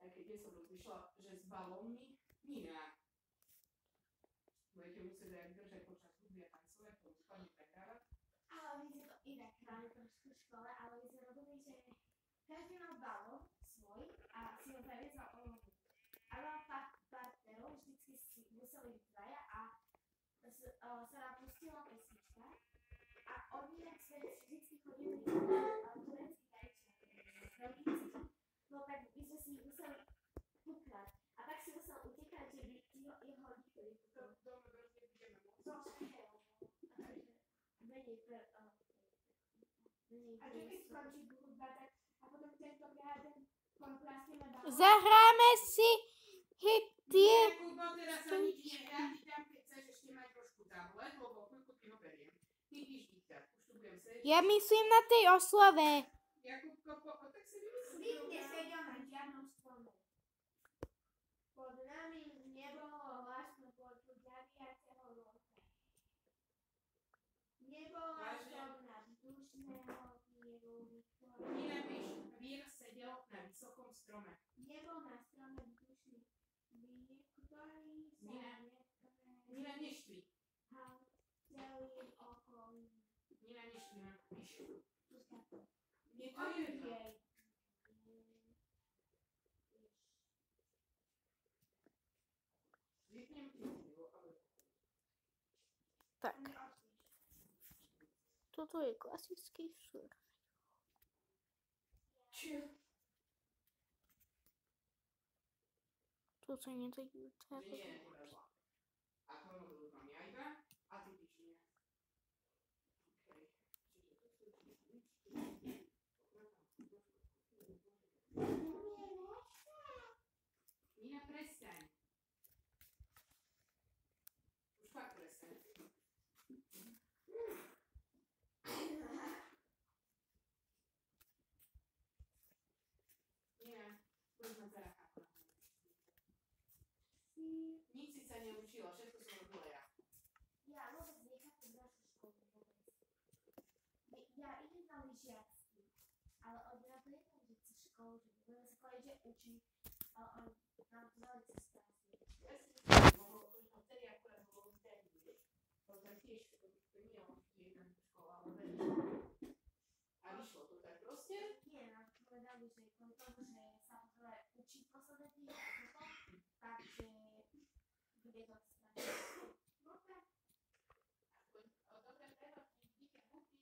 aj keď som rozmýšľala, že s balónmi inak. Budete musieť aj držať počas hudby a tancovať, to úplne prehrávať. Ale my sme to inak hrali trošku v škole, ale my sme robili, že každý mal balón svoj a si ho zaviezal o nohu. A mal partnerov, vždycky si museli byť dvaja a sa nám pustila pesnička a oni sme vždycky chodili turecký tajčan. No tak my sme si museli pukať a tak si musel utekať, že by jeho hodili. A že keď skončí hudba, tak a potom tentokrát kontrastujeme balón. Zahráme si hity. Kubo, teraz sa nič nehrá, ty tam keď chceš ešte mať trošku tablet, lebo chvíľku ti ho beriem. Ty píš diktát, už tu budem sedieť. Ja myslím na tej oslave. Jakubko, tak si vymyslím. Vy nesedia na žiadnom strome. Pod nami nebolo hlasno počuť zabijaceho loka. Nebola som na vzdušného víru Viktória. Nenapíš, vír sedel na vysokom strome. Nebol na strome vzdušný vír, ktorý sa Nina, neštví. celým okolím. Nina, neštví, napíš. Nie to je jedno. Vypnem ti video, ale... Tak. Toto je klasický šur. To sa nedajú tak. Že nie je teba zlá. A to mám ja iba, a ty píš nie. Okay. Nina, prestaň. Už fakt prestaň. Nina, budeš ma zaráchať. Nič si sa neučila, všetko som robila ja. Ja vôbec nechápem našu školu vôbec. Ja idem na lyžiarsky, ale od mňa to je tak, že chce školu, že budeme sa povedať, že učí, ale on nám to veľmi cez prázdne. Ja si myslím, že vtedy akurát bolo vtedy, vieš. To tam tiež, to nie je jedna škola, ale veľmi. A vyšlo to tak proste? Nie, nám povedali, že kvôli tomu, že sa potrebuje učiť posledné dni a potom, takže bude to strane. No tak. Dobre, treba díky hlupí.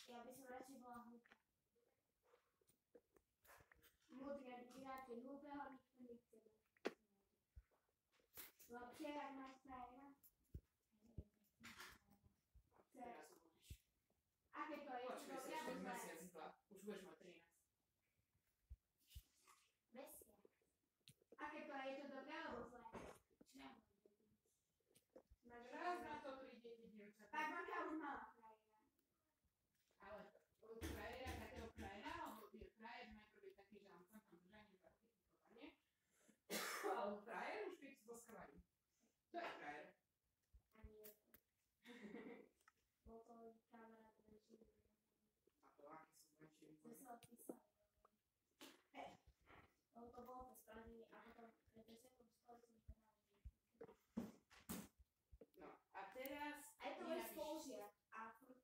Ja by som radšej bola hlúpa. Múdre, vyráte hlúpeho, nikto nechce. Lepšie, ak máš frajera. Teraz uvidíš. Aké to je? Počkaj si ešte mesiac, dva. Už budeš mať 13. Mesiac. Aké to je? Je to dobré alebo zlé? Čo? Raz na to príde, dievčatá. Tak Vanka už mala frajera. Ale od frajera, takého frajera, alebo je frajer najprv je taký, že on sa tam držanie za technikovanie. Ale frajer už keď zboskavaní. To je frajer. A nie to. Bol to kamarát menší. A to aké sú menšie To výkony. sa odpísal. Lebo to bolo to spravedlenie a potom pred 10 škole som povedala, že No a teraz... aj to je spolužiak a furt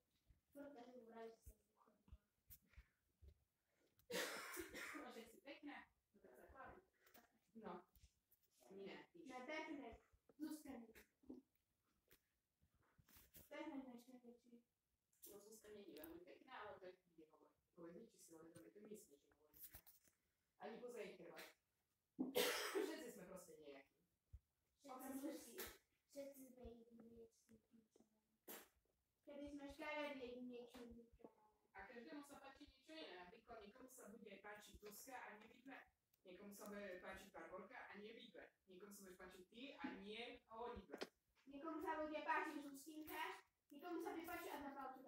každý mu vraví, že som zúchodila. Že si pekná, to sa chváli. No. Nie, píš. Na pekné, Zuzka nie. Pekné dnešné reči. No Zuzka nie je veľmi pekná, ale to je kde hovor. Povedz, či si len to myslíš, že hovorím. Ani pozajkrvať. Všetci sme proste nejakí. Všetci sme jedinečný píčané. Kedy sme škaredli jedinečný píčané. A každému sa páči niečo iné. Napríklad niekomu sa bude páčiť Zuzka a nie Výber. Niekomu sa bude páčiť Barborka a nie Výber. Niekomu sa bude páčiť ty a nie oni dve. Niekomu sa bude páčiť Zuzkinka, niekomu sa bude páčiť Anna Paučová.